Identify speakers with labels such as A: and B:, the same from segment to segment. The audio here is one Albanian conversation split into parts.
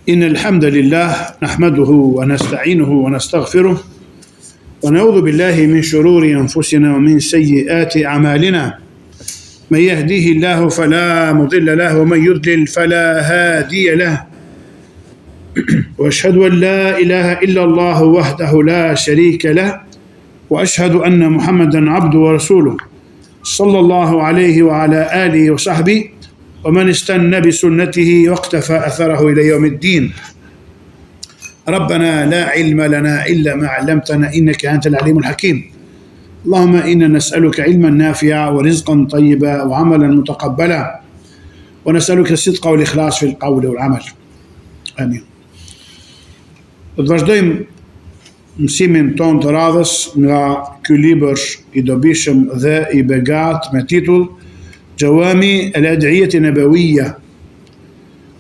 A: إن الحمد لله نحمده ونستعينه ونستغفره ونعوذ بالله من شرور أنفسنا ومن سيئات أعمالنا من يهديه الله فلا مضل له ومن يضلل فلا هادي له وأشهد أن لا إله إلا الله وحده لا شريك له وأشهد أن محمدا عبده ورسوله صلى الله عليه وعلى آله وصحبه ومن استنى بسنته واقتفى أثره إلى يوم الدين. ربنا لا علم لنا إلا ما علمتنا إنك أنت العليم الحكيم. اللهم إنا نسألك علما نافعا ورزقا طيبا وعملا متقبلا ونسألك الصدق والإخلاص في القول والعمل. آمين. Vazhdojmë mësimin ton të radhës nga ky libër I dobishëm dhe I begat me titull Gjawami el-Ad'iyati Nabawiyya,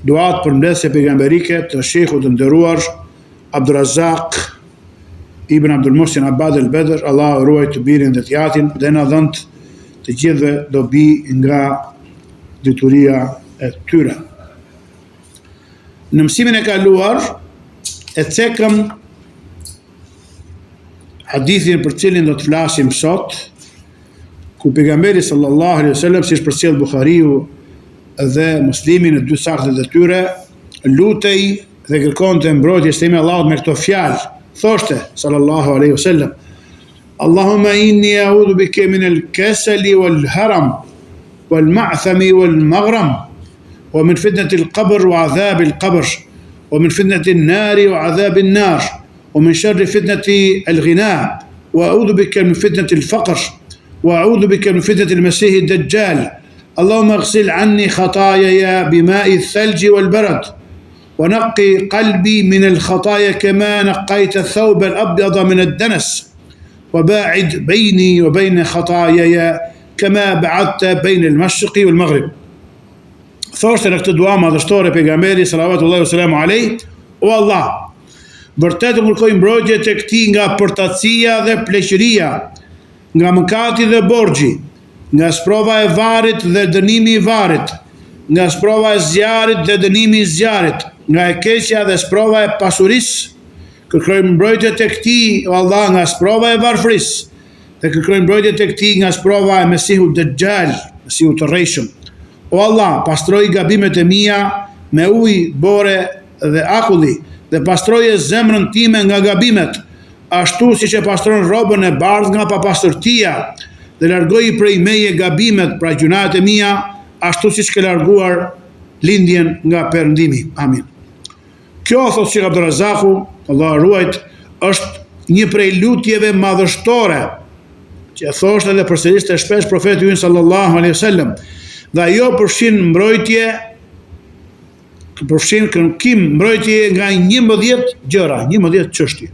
A: duat përmbledhje pejgamberike të shehut të nderuar Abdulrazak ibn Abdul Muhsin Abbad al-Badr, Allah ruaj të birin dhe të jatin dhe na dhënë të gjithëve dobi nga dituria e tyre. Në mësimin e kaluar e cekëm hadithin për cilin do të flasim sot, ku pejgamberi sallallahu alaihi wasallam, siç përcjell Buhariu dhe Muslimi në dy saktet e tyre, lutej dhe kërkonte mbrojtjes së Allahut me këto fjalë. Thoshte sallallahu alaihi wasallam: Allahumma inni a'udhu bika min al-kasali wal-haram wal-ma'thami wal-maghram wa min fitnati al-qabr wa 'adhab al-qabr wa min fitnati an-nar wa 'adhab an-nar wa min sharri fitnati al-ghina wa a'udhu bika min fitnati al-faqr وأعوذ بك من فتنة المسيح الدجال اللهم اغسل عني خطاياي بماء الثلج والبرد ونقي قلبي من الخطايا كما نقيت الثوب الأبيض من الدنس وباعد بيني وبين خطاياي كما بعدت بين المشرق والمغرب. Thoshte në këtë dua madhështore pejgamberi sallallahu wasallam alaihi: O Allah, vërtet kërkoj mbrojtje tek ti nga përtatësia dhe pleqëria, nga mëkati dhe borxhi, nga sprova e varrit dhe dënimi I varrit, nga sprova e zjarrit dhe dënimi I zjarrit, nga e keqja dhe sprova e pasurisë. Kërkoj mbrojtje tek ti, o Allah, nga sprova e varfërisë, dhe kërkoj mbrojtje tek ti nga sprova e Mesihut Dejjal, Mesihut të rrejshëm. O Allah, pastroj gabimet e mia me ujë, bore dhe akulli, dhe pastroje zemrën time nga gabimet, ashtu si që pastron robën e bardhë nga papastërtia, dhe largoi prej meje gabimet, pra gjunat e mia, ashtu si që ke larguar lindjen nga perëndimi. Amin. Kjo, thotë Sheikh Abdulrazaku, Allah ruajt, është një prej lutjeve madhështore, që e thoshte dhe përsëriste shpesh profeti ynë sallallahu alaihi wasallam, dhe ajo përfshin mbrojtje, përfshin kërkim mbrojtje nga 11 gjëra, 11 çështje.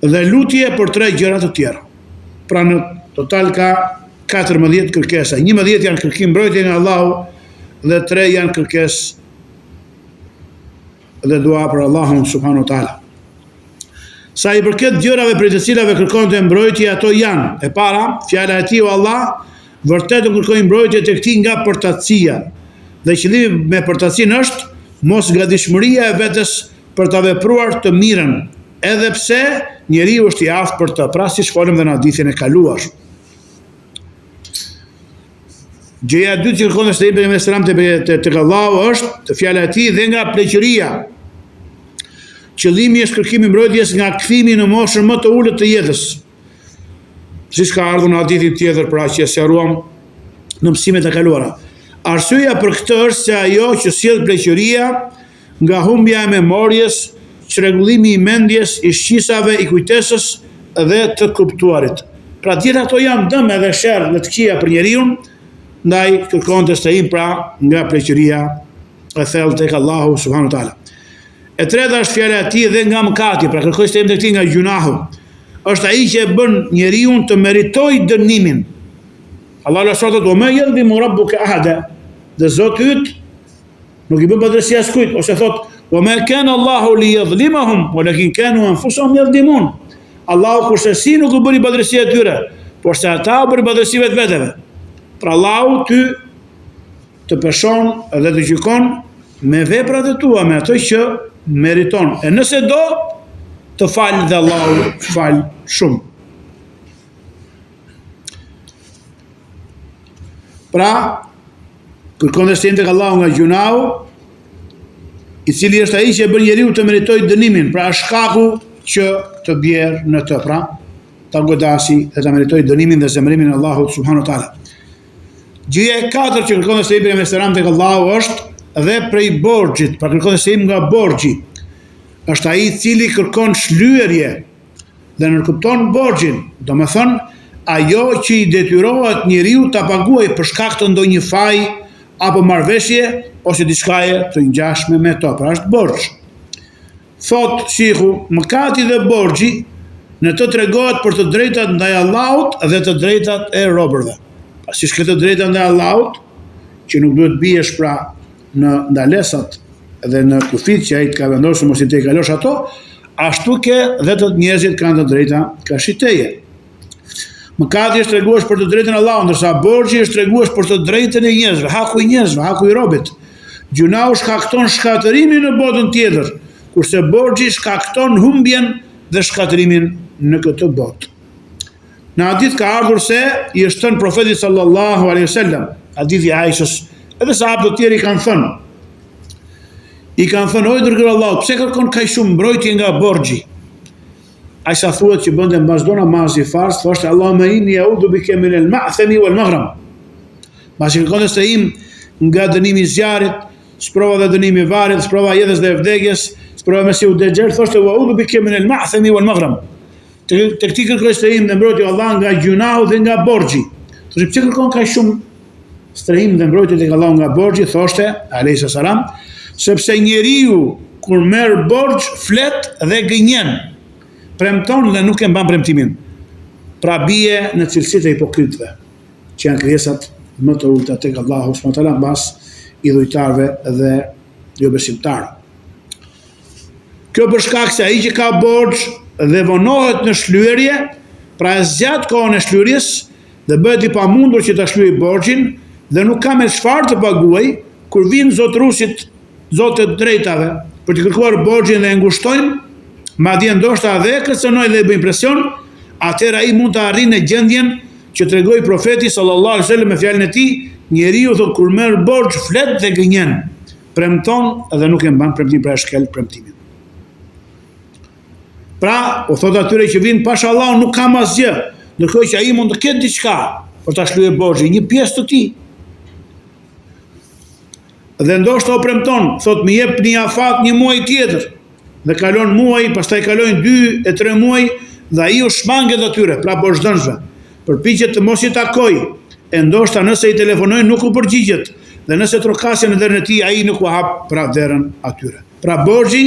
A: Dhe lutje për 3 gjëra të tjera. Pra në total ka 14 kërkesa. 11 janë kërkim mbrojtje nga Allahu dhe 3 janë kërkesë dhe dua për Allahun subhanahu wa taala. Sa I përket gjërave për të cilave kërkonte mbrojtje, ato janë: e para, fjala e Tij, o Allah, vërtet kërkoj mbrojtje tek Ti nga përtatësia. Dhe qëllimi me përtatësinë është mos gatishmëria e vetes për ta vepruar të mirën, edhe pse njeriu është I aftë për të, pra siç folëm dhe në hadithin e kaluar. Gjëja e dytë që kërkon se Ibrahim alayhis salam tek Allahu është të fjala e Tij dhe nga pleqëria. Qëllimi është kërkimi mbrojtjes nga kthimi në moshën më të ulët të jetës. Siç ka ardhur në hadithin tjetër, pra që sqaruam në mësimet e kaluara. Arsyeja për këtë është se ajo që sjell pleqëria nga humbja e memorjes, çrregullimi I mendjes, I shqisave, I kujtesës dhe të kuptuarit. Pra gjithë ato janë dëm edhe sherr dhe të këqija për njeriu, ndaj kërkonte stehim pra nga pleqëria e thellë tek Allahu subhanahu wa taala. E treta është fjala e Tij dhe nga mëkati, pra kërkoj stehim tek Ti nga gjunahu. Është ai që e bën njeriu të meritojë dënimin. Allahu thotë: "O ma yadhimu rabbuka ahada", dhe Zoti yt nuk I bën padrejti askujt, ose thotë: وما كان الله ليظلمهم ولكن كانوا أنفسهم يظلمون. Allahu kurse si nuk U bëri padrejti atyre, por se ata U bëri padrejti vetëve. Pra Allahu ty të peshon dhe të gjykon me veprat e tua, me ato që meriton. E nëse do, të falë dhe Allahu falë shumë. Pra, kërkon dhe tek Allahu nga gjunau, i cili është ai që e bën njeriu të meritoj dënimin, pra shkaku që të bjerë në të, pra ta godasi dhe të meritoj dënimin dhe zemërimin e Allahut subhanahu wa taala. Gjëja e katërt që kërkon dhe Sejbri tek Allahu është dhe prej borxhit, pra kërkon dhe nga borxhi. Është ai i cili kërkon shlyerje dhe nënkupton borxhin, domethënë ajo që i detyrohet njeriu ta paguajë për shkak të ndonjë faji apo marrëveshje ose diçkaje të ngjashme me to, pra është borxh. Thot shiku, mëkati dhe borxhi në të tregohet për të drejtat ndaj Allahut dhe të drejtat e robërve. Siç këtë drejtat ndaj Allahut, që nuk duhet biesh pra në ndalesat dhe në kufit që ai të ka vendosur mos i te kalosh ato, ashtu ke dhe të njerëzit kanë të drejta ka shiteje. Mëkati është treguar për të drejtën e Allahut, ndërsa borxhi është treguar për të drejtën e njerëzve, haku i njerëzve, haku i robit. Gjunau shkakton shkatërimin në botën tjetër, kurse borxhi shkakton humbjen dhe shkatërimin në këtë botë. Në hadith ka ardhur se i është thënë profetit sallallahu alaihi wasallam, hadithi Aishës, edhe sahabët të tjerë i kanë thënë, o i dërguar Allahut, pse kërkon kaq shumë mbrojtje nga borxhi? Aisha thuhet që bënte mbas do namazi fars, thoshte Allahumma inni a'udhu bika min al-ma'thami wal maghram. Pasi kërkonte se im nga dënimi i zjarrit, sprova dhe dënimi i varrit, sprova jetës dhe vdekjes, sprova me si u dexher, thoshte a'udhu bika min al-ma'thami wal maghram. Të këtij kërkoj strehim dhe mbrojtje Allah nga gjunau dhe nga borxhi. Thoshte pse kërkon kaq shumë strehim dhe mbrojtje tek Allah nga borxhi, thoshte alayhis salam, sepse njeriu kur merr borxh flet dhe gënjen, premton dhe nuk e mban premtimin. Pra bie në cilësitë e hipokritëve, që janë krijesat më të ulta tek Allahu subhanahu wa taala mbas idhujtarëve dhe jo besimtarëve. Kjo për shkak se ai që ka borxh dhe vonohet në shlyerje, pra e zgjat kohën e shlyerjes dhe bëhet i pamundur që ta shlyejë borxhin dhe nuk ka me çfarë të paguajë, kur vinë zotrusit, zotët drejtave, për të kërkuar borxhin dhe e ngushtojnë, madje ndoshta edhe kërcënojnë dhe bëjnë presion, atëherë ai mund të arrijë në gjendjen që tregoi profeti sallallahu alaihi wasallam me fjalën e tij, njeriu thot kur merr borxh flet dhe gënjen, premton dhe nuk e mban premtimin, pra shkel premtimin. Pra, u thot atyre që vinë pash Allah nuk kam asgjë, ndërkohë që ai mund të ketë diçka për ta shlyerë borxhin, një pjesë të tij. Dhe ndoshta o premton, thot më jep një afat një muaj tjetër. Dhe kalon muaj, pastaj kalojnë 2 e 3 muaj dhe ai u shmanget atyre, pra borxhdënësve. Përpiqet të mos i takojë, e ndoshta nëse i telefonojnë nuk u përgjigjet, dhe nëse trokasin në derën e tij, ai nuk u hap pra derën atyre. Pra borxhi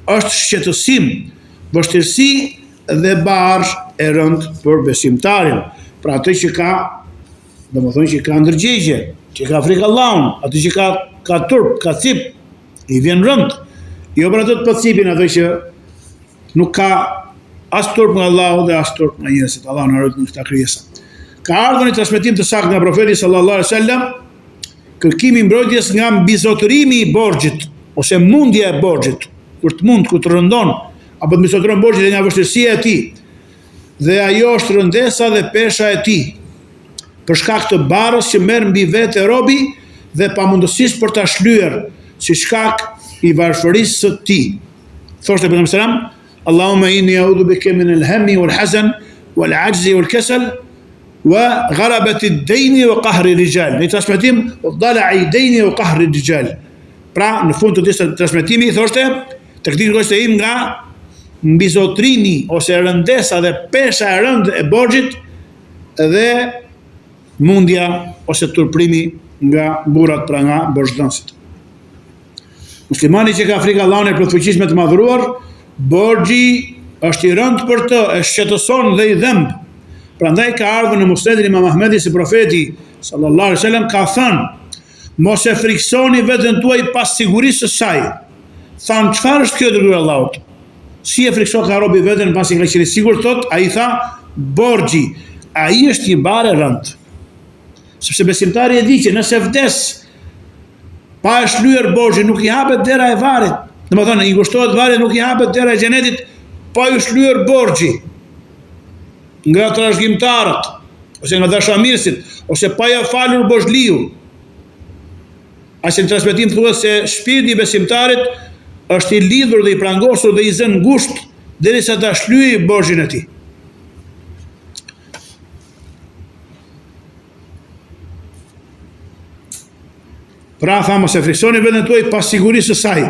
A: është shqetësim, vështirësi dhe barë e rënd për besimtarin. Pra atë që ka, domethënë që ka ndërgjegje, që ka frikallahun, atë që ka turp, ka cip, i vjen rënd. Jo për atë të pëcipin atë që nuk ka as turp nga Allahu dhe as turp nga njerëzit. Allahu na ruaj nga këta krijesa. Ka ardhur një transmetim të saktë nga profeti sallallahu alaihi wasallam, kërkimi mbrojtjes nga mbizotërimi i borxhit ose mundja e borxhit, kur të rëndon apo të mbizotëron borxhin dhe nga vështirësia e tij. Dhe ajo është rëndesa dhe pesha e tij, për shkak të barrës që merr mbi vetë robi dhe pamundësisë për ta shlyer, si shkak i varfërisë së tij. Thoshte pejgamberi sallam, Allahumma inni a'udhu bika min al-hammi wal-hazan wal-'ajzi wal-kasal wa ghalabati ad-dayn wa qahri ar-rijal. Në transmetim, dala'i ad-dayn wa qahri ar-rijal. Pra, në fund të këtij transmetimi thoshte, të këtij kërkoj im nga mbizotrimi ose rëndesa dhe pesha e rëndë e borxhit dhe mundja ose turprimi nga burrat, pra nga borxhdënësit. Muslimani që ka frikë Allahun e plotfuqishme të madhruar, borxhi është i rëndë për të, e shqetëson dhe i dhëmb. Prandaj ka ardhur në Musnedin e Imam Ahmedit se profeti sallallahu alaihi wasallam ka thënë: mos e friksoni veten tuaj pas sigurisë së saj. Than, çfarë është kjo dërguar Allahut? Si e frikson ka robi veten pasi ka qenë sigurt, thot, ai tha, borxhi, ai është një barë e rëndë. Sepse besimtari e di që nëse vdes Pa e shlyer borxhin nuk i hapet dera e varrit. Domethënë i kushtohet varrit, nuk i hapet dera e xhenetit pa i shlyer borxhi. Nga trashëgimtarët, ose nga dashamirësit, ose pa ja falur borxhliu. Asë në transmetim thuhet se shpirti i besimtarit është i lidhur dhe i prangosur dhe i zën ngusht derisa ta shlyejë borxhin e tij. Pra tha mos e friksoni veten tuaj pas sigurisë së saj.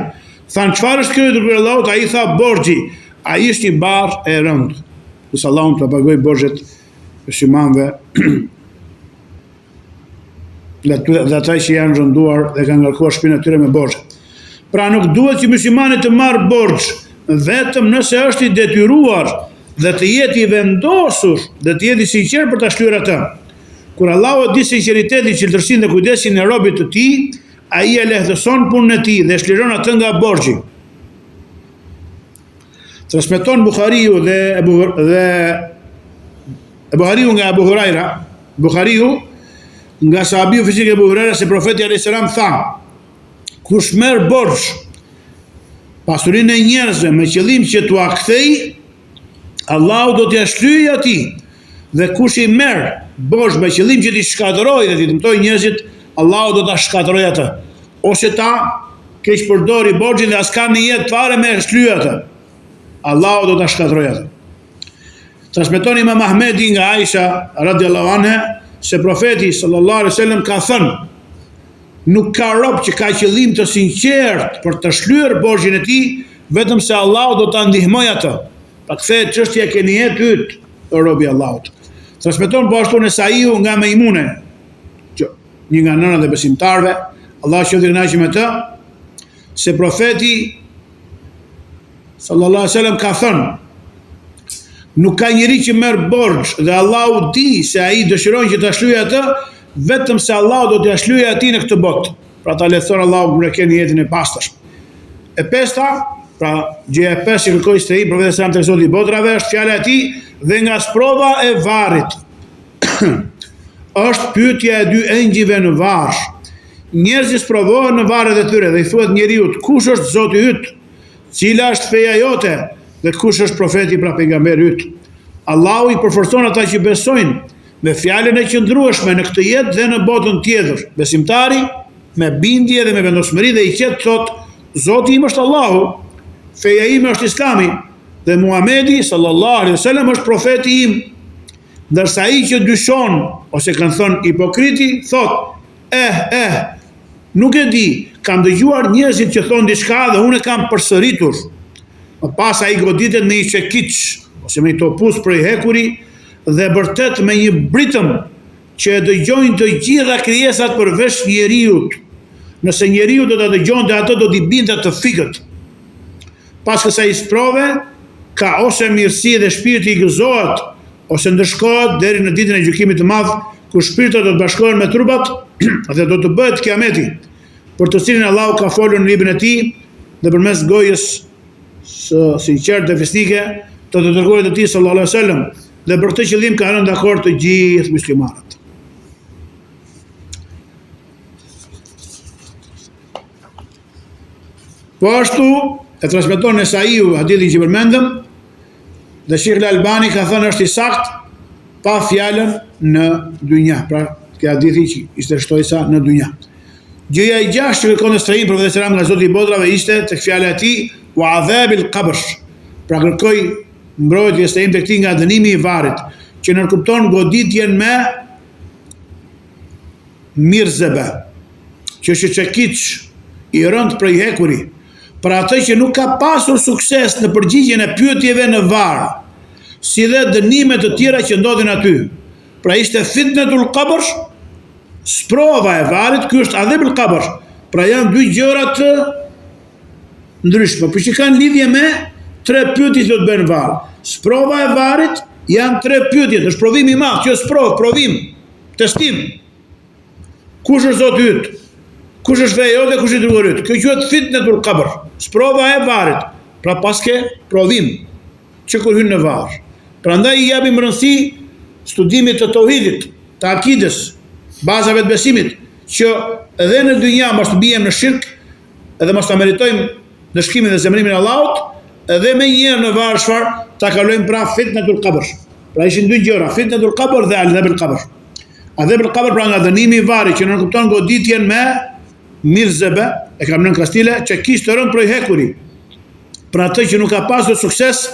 A: Than çfarë është kjo i dërguar Allahut? Ai tha borxhi. Ai është një barr e rëndë. Nëse Allahu të pagoj borxhet muslimanëve dhe ata që janë rënduar dhe kanë ngarkuar shtëpinë e tyre me borxhe. Pra nuk duhet që muslimani të marrë borxh vetëm nëse është i detyruar dhe të jetë i vendosur dhe të jetë i sinqert për ta shlyer atë. Kur Allahu e di sinqeritetin, qeltërsinë dhe kujdesin e robit të tij, ai e lehtëson punën e tij dhe shliron atë nga borxhi. Transmeton Buhariu dhe Buhariu nga Abu Huraira, Buhariu nga sahabiu fizik e Abu Huraira se profeti alayhis salam tha: kush merr borxh pasurinë e njerëzve me qëllim që t'ua kthej, Allahu do t'ia shlyejë atij. Dhe kush i merr borxh me qëllim që t'i shkatërrojë dhe t'i dëmtojë njerëzit, Allahu do ta shkatërrojë atë. Ose ta keq përdori borxhin dhe as ka në jetë fare me shlyej atë. Allahu do ta shkatërrojë atë. Transmeton Imam Ahmedi nga Aisha radhiyallahu anha se profeti sallallahu alaihi wasallam ka thënë: nuk ka rob që ka qëllim të sinqert për të shlyer borxhin e tij, vetëm se Allahu do ta ndihmojë atë. Pa kthehet çështja ke nijet yt, o robi i Allahut. Transmeton po ashtu Nesaiu nga Mejmune, një nga nënat e besimtarve, Allah që dhe kënaqë me të, se profeti sallallahu alaihi wasallam ka thënë: nuk ka njeri që merr borxh dhe Allahu di se ai dëshiron që ta shlyejë atë, vetëm se Allahu do t'ia shlyejë atij në këtë botë. Pra ta lehtëson Allahu kur e ke jetën e pastër. E pesta, pra gjëja e pestë që kërkoi se i profeti sallallahu alaihi wasallam tek Zoti i botrave është fjala e tij dhe nga sprova e varrit. Është pyetja e dy engjëve në varr. Njerëzit provohen në varret e tyre dhe i thuhet njeriu: kush është Zoti yt? Cila është feja jote? Dhe kush është profeti pra pejgamberi yt? Allahu i përforcon ata që besojnë me fjalën e qëndrueshme në këtë jetë dhe në botën tjetër. Besimtari me bindje dhe me vendosmëri dhe i qetë thot: Zoti im është Allahu, feja ime është Islami dhe Muhamedi sallallahu alaihi wasallam është profeti im. Ndërsa ai që dyshon ose kanë thënë hipokriti thot: nuk e di, kam dëgjuar njerëzit që thonë diçka dhe unë e kam përsëritur. Më pas ai goditet me një çekiç ose me një topuz prej hekuri dhe vërtet me një britëm që e dëgjojnë të gjitha krijesat përveç njeriut. Nëse njeriu do ta dëgjonte atë do t'i binte të fikët. Pas kësaj sprove ka ose mirësi dhe shpirti i gëzohet ose ndëshkohet deri në ditën e gjykimit të madh, ku shpirtat do të bashkohen me trupat dhe do të bëhet kiameti, për të cilin Allahu ka folur në librin e tij dhe përmes gojës së sinqertë dhe fisnike të dërguarit të tij sallallahu alaihi wasallam, dhe për këtë qëllim ka rënë dakord të gjithë muslimanët. Po ashtu e transmeton Nesaiu hadithin që përmendëm, dhe Sheikh Al-Albani ka thënë është i saktë pa fjalën në dynja. Pra, kjo hadithi që ishte shtojsa në dynja. Gjëja e gjashtë që kërkon strehim profeti sallallahu alaihi wasallam nga Zoti i botrave ishte tek fjala e tij wa adhabil qabr. Pra kërkoi mbrojtje strehim tek ti nga dënimi i varrit, që nënkupton goditjen me mirzebe, që është çekiç i rënd prej hekuri, për atë që nuk ka pasur sukses në përgjigjen e pyetjeve në varr, si dhe dënimet të tjera që ndodhin aty. Pra ishte fitnetul qabr, sprova e varrit, ky është adhabul qabr. Pra janë dy gjëra të ndryshme, por që kanë lidhje me tre pyetje që do të bëhen varr. Sprova e varrit janë tre pyetje, është provim i madh, që është provim, testim. Kush është Zoti yt? Kush është feja jote, kush i dërguari yt? Kjo quhet fitnetul qabr, sprova e varrit. Pra paske provim që kur hyn në varr. Prandaj i japim rëndësi studimit të tauhidit, të akides, bazave të besimit, që edhe në dynja mos të bijem në shirk, edhe mos ta meritojmë dëshkimin dhe zemërimin e Allahut, edhe me njëherë në varë çfarë ta kalojmë pra fitnatul qabr. Pra ishin dy gjëra, fitnatul qabr dhe adhabul qabr. Adhabul qabr pra nga dënimi i varrit që nuk kupton goditjen me mirzebe, e kam nën kastile, që kishte rënë prej hekuri. Për atë që nuk ka pasur sukses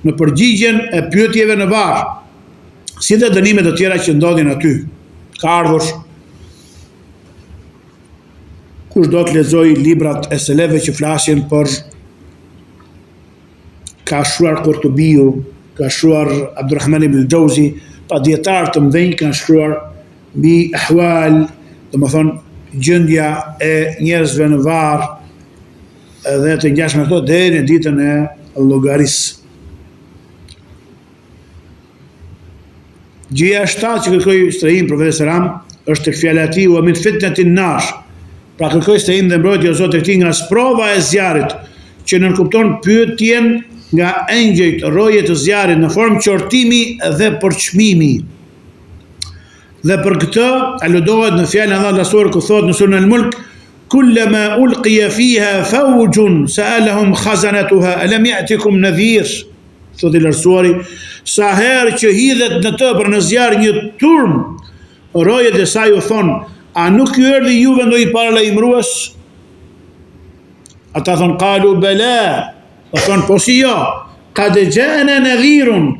A: në përgjigjen e pyetjeve në varr, si dhe dënimet të tjera që ndodhin aty. Ka ardhur kush do të lexojë librat e seleve që flasin për, ka shkruar Qurtubiu, ka shkruar Abdurrahman ibn al-Jauzi, pa dietar të mëdhenj kanë shkruar mbi ahwal, domethënë gjendja e njerëzve në varr dhe të ngjashme ato deri në ditën e llogarisë. Gjëja e shtatë që kërkoi strehim profeti selam është tek fjala e tij wa min fitnatin nar. Pra kërkoi strehim dhe mbrojtje o Zot tek ti nga sprova e zjarrit, që nënkupton pyetjen nga engjëjt rroje të zjarrit në formë qortimi dhe përçmimi. Dhe për këtë aludohet në fjalën e Allahut lasur ku thotë në surën Al-Mulk: "Kullama ulqiya fiha fawjun sa'alahum khazanatuha alam ya'tikum nadhir." Thotë i lartësuari, sa herë që hidhet në të për në zjarr një turm, rojet e saj u thonë, a nuk ju erdhi juve ndonjë paralajmërues? Ata thonë, qalu bala, o thonë, po si jo, qad ja'ana nadhirun,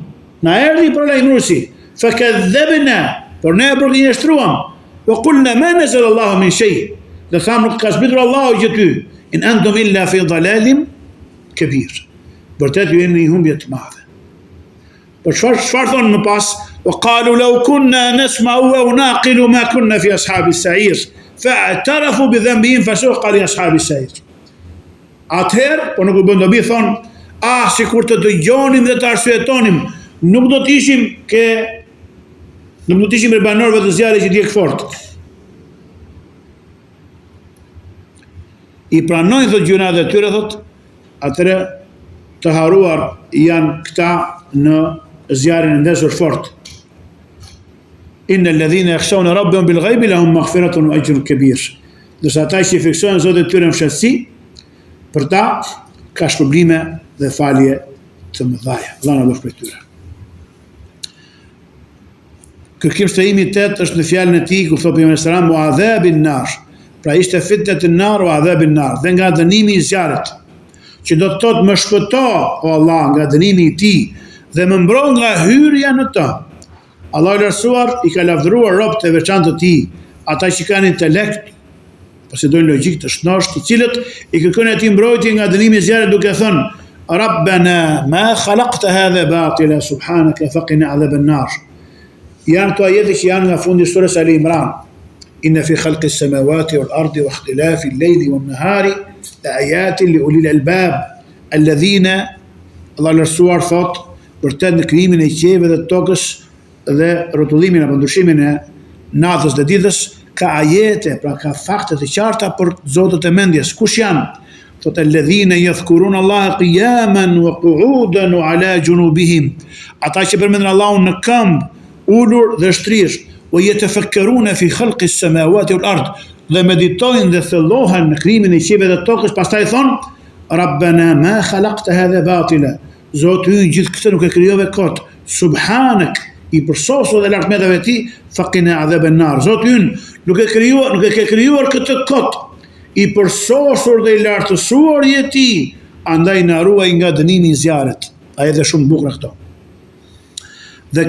A: na erdhi paralajmëruesi, fakadhabna, por ne e përgjigjëstruam, wa qulna ma nazala Allahu min shay, dhe thamë nuk ka zbritur Allahu gjë ty, in antum illa fi dalalin kabir. Vërtet ju jeni një humbje të madhe. Por çfarë thonë më pas? Wa qalu law kunna nasma'u aw naqilu ma kunna fi ashabi as-sa'ir fa'tarafu bi dhanbihim fasuqa li ashabi as-sa'ir. Atëherë, po nuk u bën dobi thonë, sikur të dëgjonim dhe të arsyetonim, nuk do të ishim banorëve të zjarrit që djeg fort. I pranojnë thotë gjuna dhe tyre thotë, atëre të haruar janë këta në zjarrin e ndezur fort. Innal ladhina yakhshawna rabbahum bil ghaibi lahum maghfiratun wa ajrun kabir. Dërsa ata që fiksojnë Zotin e tyre në fshatësi, për ta ka shpërblime dhe falje të mëdha. Allah na bëf prej tyre. Kërkim strehimi 8 është në fjalën e tij ku thotë pejgamberi sallallahu alaihi wasallam adhabin nar. Pra ishte fitnatun nar wa adhabin nar, dhe nga dënimi i zjarrit, që do të thotë më shpëto o Allah nga dënimi i tij dhe më mbro nga hyrja në të. Allah i lartësuar i ka lavdëruar robët e veçantë të tij, ata që kanë intelekt, posedojnë logjik të shënosh, të cilët i kërkojnë atij mbrojtje nga dënimi i zjarrit duke thënë: Rabbana ma khalaqta hadha batila subhanaka faqina adhaban nar. Janë këto ajete që janë nga fundi i surës Ali Imran. Inna fi khalqis samawati wal ardi wa ikhtilafi al-layli wan nahari ayatin li ulil albab alladhina, Allah lartësuar thot, vërtet në krijimin e qiellit dhe të tokës dhe rrotullimin apo ndryshimin e natës dhe ditës ka ajete, pra ka fakte të qarta për zotët e mendjes. Kush janë? Thot alladhina yadhkuruna Allaha qiyaman wa qu'udan wa ala junubihim. Ata që përmendin Allahun në këmbë, ulur dhe shtrirë, wa yatafakkaruna fi khalqis samawati wal ard, dhe meditojnë dhe thellohen në krijimin e qiellit dhe tokës, pastaj thonë: Rabbana ma khalaqta hadha batila. Zoti ynë gjithë këtë nuk e krijove kot. Subhanak, i përsosur dhe lartë mendave të tij, faqina adhaban nar. Zoti ynë nuk e krijuar këtë kot. I përsosur dhe i lartësuar je ti, andaj na ruaj nga dënimi i zjarrit. Ai edhe shumë bukur këto. Dhe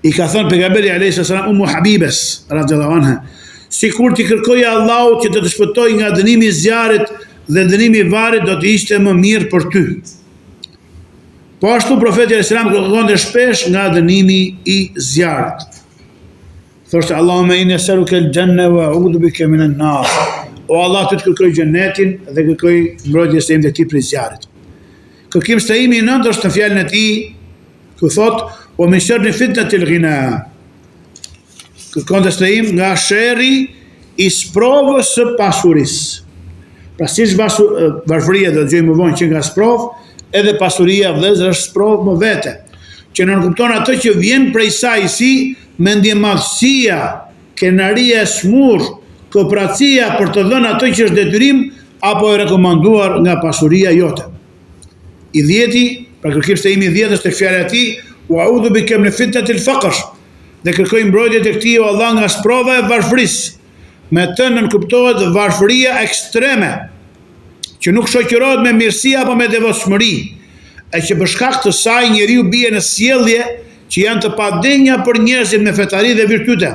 A: i ka thënë pejgamberi alayhis salam Ummu Habibes radhiyallahu anha, sikur ti kërkoja Allahut që të shpëtoj nga dënimi i zjarrit dhe dënimi i varrit, do të ishte më mirë për ty. Po ashtu profeti alayhis salam kërkonte shpesh nga dënimi i zjarrit. Thoshte: Allahumma inni as'aluka al-janna wa a'udhu bika min an-nar. O Allah, ty të kërkoj xhenetin dhe kërkoj mbrojtjes së ti prej zjarrit. Kërkim strehimi i 9 është në fjalën e tij ku thotë: wa min sharri fitnatil ghina. Kërkon të strehim nga sherri i sprovës së pasurisë. Pra si varfëria do të gjejmë më vonë që nga sprovë, edhe pasuria vëllezër është sprovë më vete, që nënkupton atë që vjen prej saj, si mendjemadhësia krenaria e smur, kooperacia për të dhënë ato që është detyrim, apo e rekomanduar nga pasuria jote. I 10, pra kërkim se imi 10 është të fjala e tij, wa a'udhu bika min fitnatil faqr, dhe kërkoj mbrojtje tek ti o Allah nga sprova e varfërisë. Me të nënkuptohet varfëria ekstreme, që nuk shoqërohet me mirësi apo me devotshmëri, e që për shkak të saj njeriu bie në sjellje që janë të padenja për njerëzit me fetari dhe virtyte,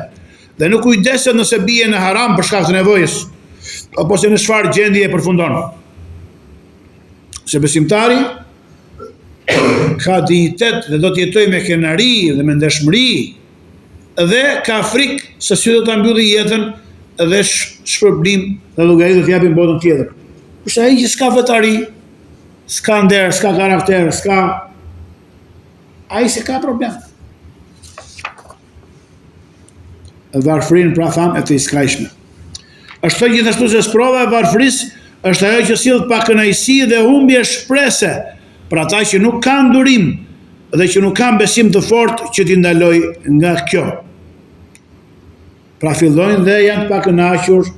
A: dhe nuk kujdeset nëse bie në haram për shkak të nevojës, apo se në çfarë gjendje e përfundon. Se besimtari ka dignitet dhe do të jetojë me krenari dhe me ndershmëri, dhe ka frikë se si do ta mbylli jetën dhe shpërblim dhe llogari do t'japin botën tjetër. Kurse ai që s'ka vetari, s'ka nder, s'ka karakter, ai se ka problem. Varfërinë pra tham e të iskajshme. Është gjithashtu se sprova e varfërisë është ajo që sill pa kënaqësi dhe humbje shprese për ata që nuk kanë durim dhe që nuk kanë besim të fortë që t'i ndaloj nga kjo. Pra fillojnë dhe janë pa kënaqur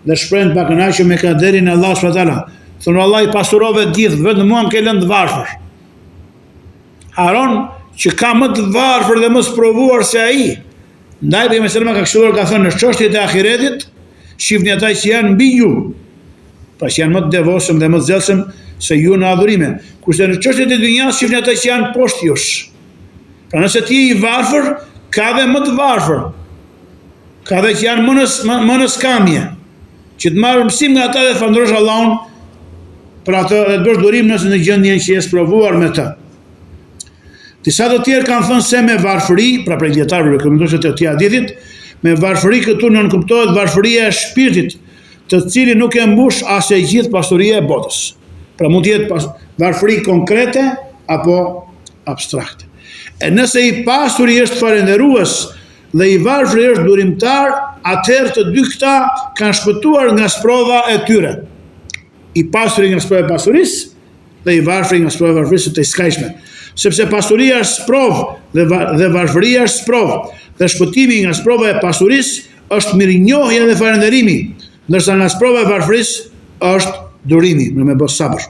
A: dhe shprehen pa kënaqur me kaderin e Allahut subhanahu wa taala. Thonë Allah i pasurove gjithë, vetëm mua më ke lënë të varfër. Haron që ka më të varfër dhe më sprovuar se ai. Ndaj dhe mesela ka këshilluar, ka thënë, në çështjet e ahiretit, shihni ata që janë mbi ju, pra që janë më të devotshëm dhe më të zellshëm se ju në adhurime. Kurse në çështjet e dunjas, shihni ata që janë poshtë jush. Pra nëse ti je i varfër, ka dhe më të varfër. Ka dhe që janë më në skamje, që të marrë mësim nga ata dhe të falëndrosh Allahun për atë dhe të bësh durim nëse në gjendjen që je sprovuar me të. Disa të tjerë kanë thënë se me varfëri, pra prej dietarëve rekomenduese të këtij hadithit, me varfëri këtu nënkuptohet varfëria e shpirtit, të cilin nuk e mbush as e gjithë pasuria e botës. Pra mund të jetë varfëri konkrete apo abstrakte. E nëse i pasuri është falëndërues dhe i varfëri është durimtar, atëherë të dy këta kanë shpëtuar nga sprova e tyre. I pasuri nga sprova e pasurisë dhe i varfëri nga sprova e varfërisë të iskajshme. Sepse pasuria është sprovë dhe varfëria është sprovë, dhe shpëtimi nga sprova e pasurisë është mirënjohja dhe falënderimi, ndërsa nga sprova e varfërisë është durimi, me bë sabër.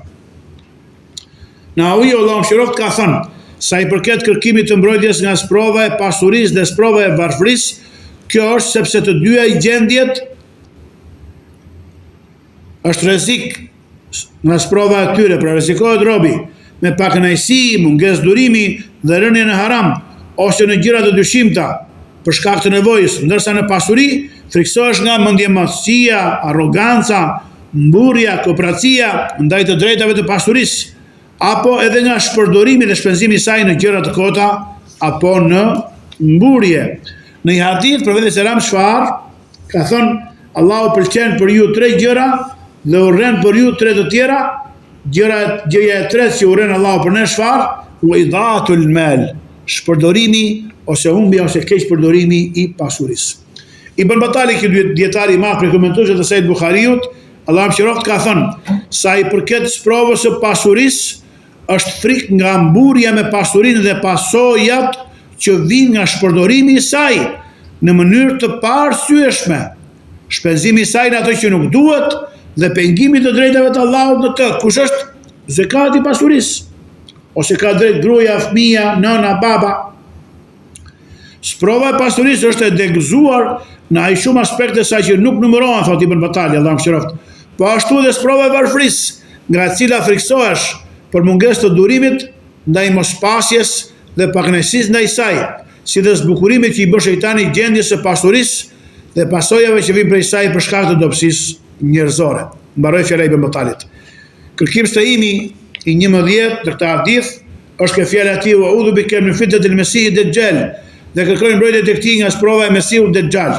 A: Nawawi Allahu mëshiroft ka thënë, sa i përket kërkimit të mbrojtjes nga sprova e pasurisë dhe sprova e varfërisë, kjo është sepse të dyja i gjendjet është rrezik nga sprova e tyre, pra rrezikohet robi me pakënaqësi, mungesë durimi dhe rënje në haram ose në gjëra të dyshimta për shkak të nevojës, ndërsa në pasuri friksohesh nga mendjemësia, arroganca, mburrja, kooperacia ndaj të drejtave të pasurisë, apo edhe nga shpërdorimi dhe shpenzimi i saj në gjëra të kota apo në mburrje. Në një hadith profeti selam çfarë ka thënë, Allahu pëlqen për ju 3 gjëra dhe urren për ju 3 të tjera. Gjëja e tretë që urren Allahu për ne çfarë? Idaatul mal, shpërdorimi ose humbja ose keq përdorimi i pasurisë. Ibn Batali, ky dietari i madh për komentuesit të Sahih Buhariut, Allahu mëshiroft ka thënë, sa i përket sprovës së pasurisë, është frikë nga mburrja me pasurinë dhe pasojat që vijnë nga shpërdorimi i saj në mënyrë të parsyeshme, shpenzimi i saj në ato që nuk duhet dhe pengimi të drejtave të Allahut në të. Kush është zekati i pasurisë? Ose ka drejt gruaja, fëmia, nëna, baba? Sprova e pasurisë është e degëzuar në ai shumë aspekte sa që nuk numërohen, thotë Ibn Batali, Allahu mëshiroft. Po ashtu dhe sprova e varfërisë, nga e cila friksohesh për mungesë të durimit ndaj mospasjes dhe pakënaqësisë ndaj saj, si dhe zbukurimit që i bën shejtani gjendjes së pasurisë dhe pasojave që vijnë prej saj për shkak të dobësisë njerëzore. Mbaroi fjala e Ibn Batalit. Kërkimës imi i 11 të këtë hadith është ke fjala e tij, wa udhu bika min fitnatil mesih dajjal, dhe kërkojnë mbrojtje tek ti nga sprova e Mesihut Dajjal.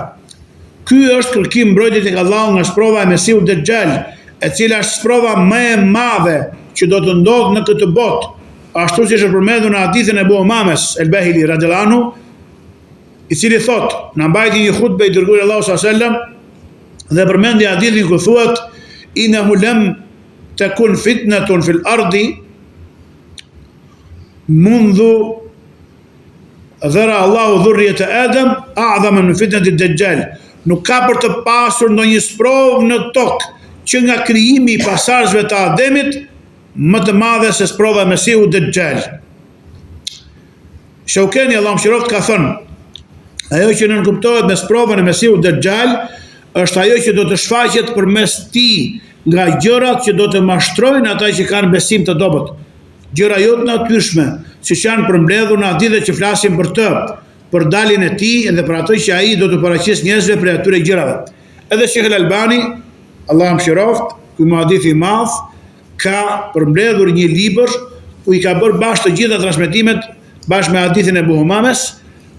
A: Ky është kërkim mbrojtje tek Allahu nga sprova e Mesihut Dajjal, e cila është sprova më e madhe që do të ndodhë në këtë botë, ashtu siç është përmendur në hadithin e Abu Umames el-Bahili radhiyallahu anhu, i cili thotë, na mbajti një hutbë i dërguar Allahu sallallahu alaihi wasallam, dhe përmendi hadithin ku thuhet, innahu lam takun fitnatun fil ardi mundhu dhara Allahu dhurriyata Adam a'zama min fitnati ad-Dajjal nuk ka për të pasur ndonjë sprovë në tokë që nga krijimi I pasardhësve të Ademit më të madhe se sprova e Mesihut Dejjal. Shaukeni Allahu mëshiroft ka thënë, ajo që nënkuptohet me sprovën e Mesihut Dejjal është ajo që do të shfaqet përmes tij nga gjërat që do të mashtrojnë ata që kanë besim të dobët. Gjëra jo të natyrshme, siç janë përmbledhur në hadithe që flasin për të, për daljen e tij dhe për ato që ai do të paraqes njerëzve për atyre gjërave. Edhe Sheikh Al-Albani, Allah mëshiroft, ky muhadith I madh, ka përmbledhur një libër ku I ka bërë bashkë të gjitha transmetimet bashkë me hadithin e Abu Humames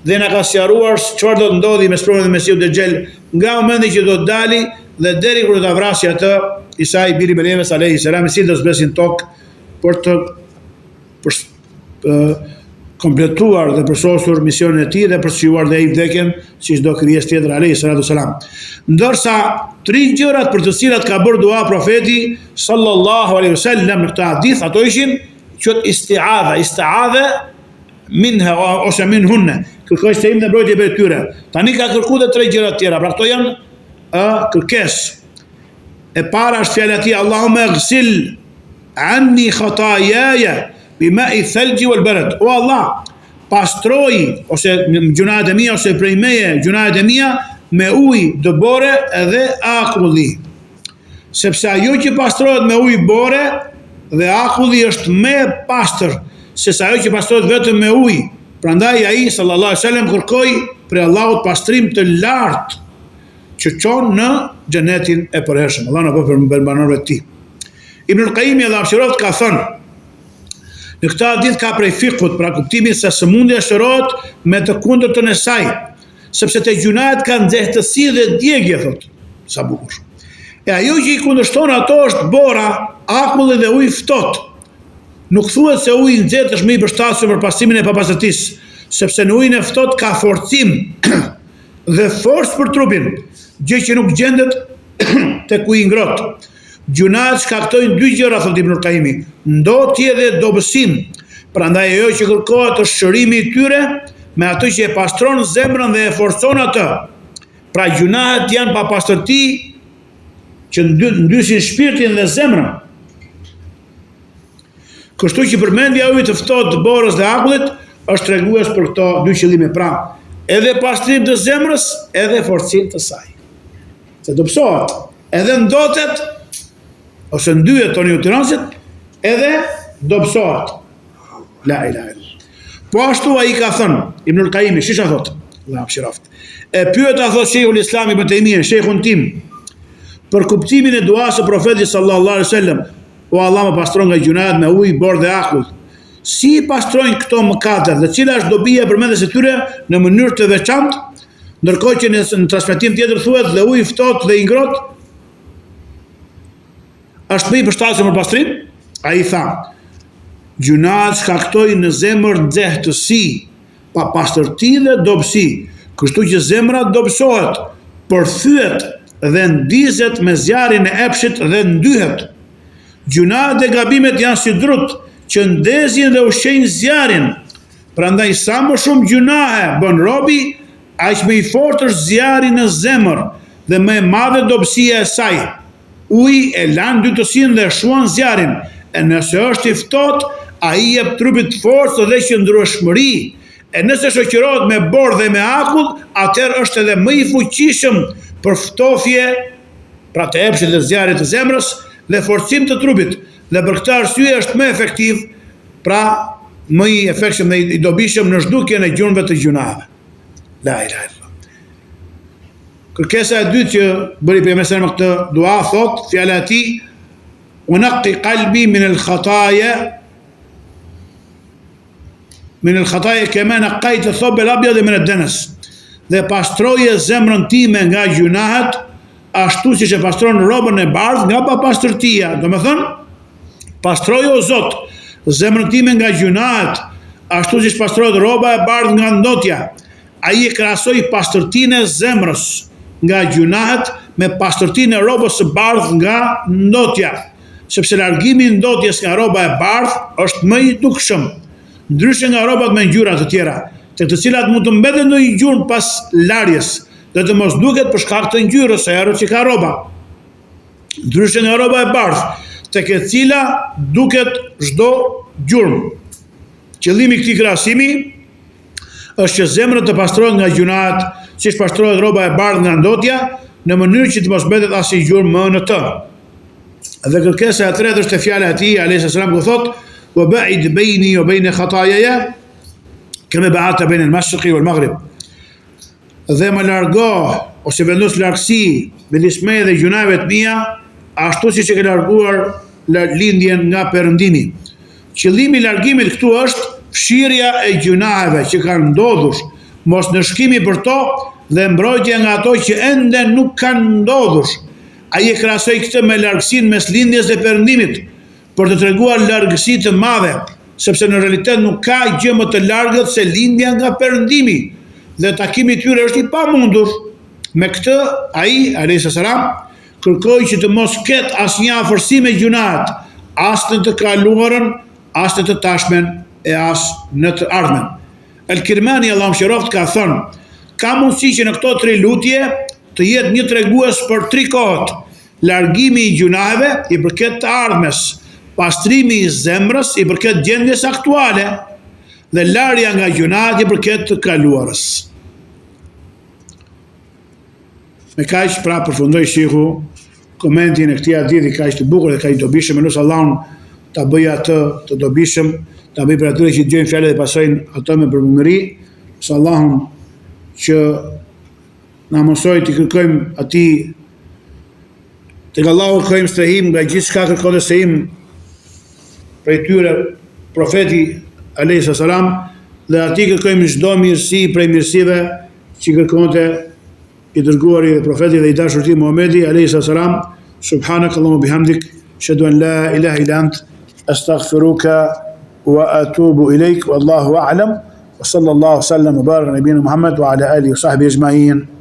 A: dhe na ka sqaruar çfarë do të ndodhi me sprovën e Mesihut Dejjal nga momenti që do të dali dhe deri kur do ta vrasë atë Isa I biri Meryemës alayhis salam, si do të zbresin tokë për të kompletuar dhe përsosur misionin e tij dhe për të shjuar dhe ai vdekjen si çdo krijesë tjetër alayhis salam. Ndërsa 3 gjërat për të cilat ka bërë dua profeti sallallahu alaihi wasallam në këtë hadith, ato ishin qoftë isti'adha minha ose minhunna, kërkoj se im në mbrojtje për tyre. Tani ka kërkuar dhe 3 gjëra tjera, pra këto janë kërkesë. E para është fjala e tij, Allahumma ighsil anni khataayaya bima'i thalji wal barad. O Allah, pastroj ose gjunahet e mia ose prej meje gjunahet e mia me ujë dëbore edhe akulli. Sepse ajo që pastrohet me ujë bore dhe akulli është më e pastër se ajo që pastrohet vetëm me ujë. Prandaj ai sallallahu alaihi wasallam kërkoi për Allahut pastrim të lartë që çon në xhenetin e përhershëm. Allah na bëj për banorët e tij. Ibn al-Qayyim Allahu mëshiroft ka thënë, në këtë hadith ka prej fikut, pra kuptimin se sëmundja shërohet me të kundërtën e saj, sepse te gjunahet kanë nxehtësi dhe djegje, thot. Sa bukur. E ajo që I kundërshton ato është bora, akulli dhe uji ftohtë. Nuk thuhet se uji I nxehtë është më I përshtatshëm për pastrimin e papastërtisë, sepse në ujin e ftohtë ka forcim dhe forcë për trupin, gjë që nuk gjendet tek uji I ngrohtë. Gjunahet shkaktojnë 2 gjëra, thot Ibn al-Qayyim, ndotje dhe dobësim. Prandaj ajo që kërkohet është shërimi I tyre me atë që e pastron zemrën dhe e forcon atë. Pra gjunahet janë papastërti që ndysin shpirtin dhe zemrën. Kështu që përmendja e ujit të ftohtë të borës dhe akullit është tregues për këto 2 qëllime, pra edhe pastrim të zemrës, edhe forcim të saj. Se dobësohet, edhe ndotet ose ndyhet toni utirancit, edhe dobësohet. La ilaha illallah. Po ashtu ai ka thënë, Ibn al-Qayyim, shisha thot, Allah mëshiroft. E pyeta thot Sheikhul Islam Ibn Taymija, sheikhun tim, për kuptimin e duas së profetit sallallahu alaihi wasallam, o Allah më pastron nga gjunahet me ujë, borë dhe akull. Si pastrojnë këto mëkatet dhe cila është dobia e përmendjes së tyre në mënyrë të veçantë, ndërkohë që në transmetim tjetër thuhet dhe uji I ftohtë dhe I ngrohtë është më I përshtatshëm për pastrim? Ai tha, gjunahet shkaktojnë në zemër nxehtësi, papastërti dhe dobësi, kështu që zemra dobësohet, përthyet dhe ndizet me zjarrin e epshit dhe ndyhet. Gjunahet dhe gabimet janë si drut që ndezin dhe ushqejnë zjarrin. Prandaj sa më shumë gjunahe bën robi, aq më I fortë është zjarri në zemër dhe më e madhe dobësia e saj. Uji e lan dytësinë dhe shuan zjarrin, e nëse është I ftohtë, ai jep trupit forcë dhe qëndrueshmëri. E nëse shoqërohet me borë dhe me akull, atëherë është edhe më I fuqishëm për ftofje, pra të epshit dhe zjarrit të zemrës dhe forcim të trupit. Dhe për këtë arsye është më efektiv, pra më I efektshëm dhe I dobishëm në zhdukjen e gjunjeve të gjunave. La ilaha illallah. Kërkesa e dytë që bëri pejgamberi me këtë dua thot, fjala e tij, "Unaqi qalbi min al-khataaya kama naqayta thawb al-abyad min ad-danas." Dhe pastroje zemrën time nga gjunahet, ashtu siç e pastron rrobën e bardhë nga papastërtia. Domethënë, pastroje o Zot zemrën time nga gjunahet, ashtu siç pastrohet rroba e bardhë nga ndotja. Ai e krahasoi pastërtinë e zemrës nga gjunahet me pastërtinë e rrobës së bardhë nga ndotja, sepse largimi I ndotjes nga rroba e bardhë është më I dukshëm, ndryshe nga rrobat me ngjyra të tjera, të cilat mund të mbeten ndonjë gjurmë pas larjes, dhe të mos duket për shkak të ngjyrës së errët që ka rroba. Ndryshe nga rroba e bardhë, tek e cila duket çdo gjurmë. Qëllimi i këtij krahasimi është që zemra të pastrohet nga gjunaat, siç pastrohet rroba e bardhë nga ndotja, në mënyrë që të mos mbetet asnjë gjurmë më në të. Dhe kërkesa e tretë është fjala e tij alayhis salam ku thotë: "Wa ba'id bayni wa bayna khataayaya kama ba'adta bayna al-mashriqi wal-maghrib." Dhe më largo ose vendos largësi midis meje dhe gjunave të mia, ashtu siç e ke larguar lindjen nga perëndimi. Qëllimi i largimit këtu është fshirja e gjunave që kanë ndodhur, mos ndëshkimi për to dhe mbrojtja nga ato që ende nuk kanë ndodhur. Ai e krahasoi këtë me largësinë mes lindjes dhe perëndimit, për të treguar largësi të madhe, sepse në realitet nuk ka gjë më të largët se lindja nga perëndimi, dhe takimi i tyre është i pamundur. Me këtë ai alayhis salam kërkoi që të mos ketë asnjë afërsi me gjunat, as në të kaluarën, as në të tashmen e as në të ardhmen. El-Kirmani Allahu mëshiroft ka thënë: ka mundësi që në këto 3 lutje të jetë një tregues për 3 kohët. Largimi i gjunave i përket të ardhmes, pastrimi i zemrës i përket gjendjes aktuale, dhe larja nga gjunat i përket të kaluarës. Me kaq pra përfundoi shehu komentin e këtij hadithi kaq të bukur dhe kaq të dobishëm, nus Allahun ta bëj atë të dobishëm, ta bëj për atyre që dëgjojnë fjalët dhe pasojnë ato me përmundëri, nus Allahun që na mësoj të kërkojmë atij tek Allahu kërkojmë strehim nga gjithçka kërkon strehim prej tyre profeti alayhis salam, dhe atij kërkojmë çdo mirësi prej mirësive që kërkonte i dërguari dhe profeti dhe i dashur ti Muhamedi alayhis salam. Subhanakallahumma bihamdik, ashhadu an la ilaha illa ant, astaghfiruka wa atubu ilaik, wallahu a'lam, wa sallallahu sallam wa baraka nabiyina Muhammad wa ala alihi wa sahbihi ajma'in.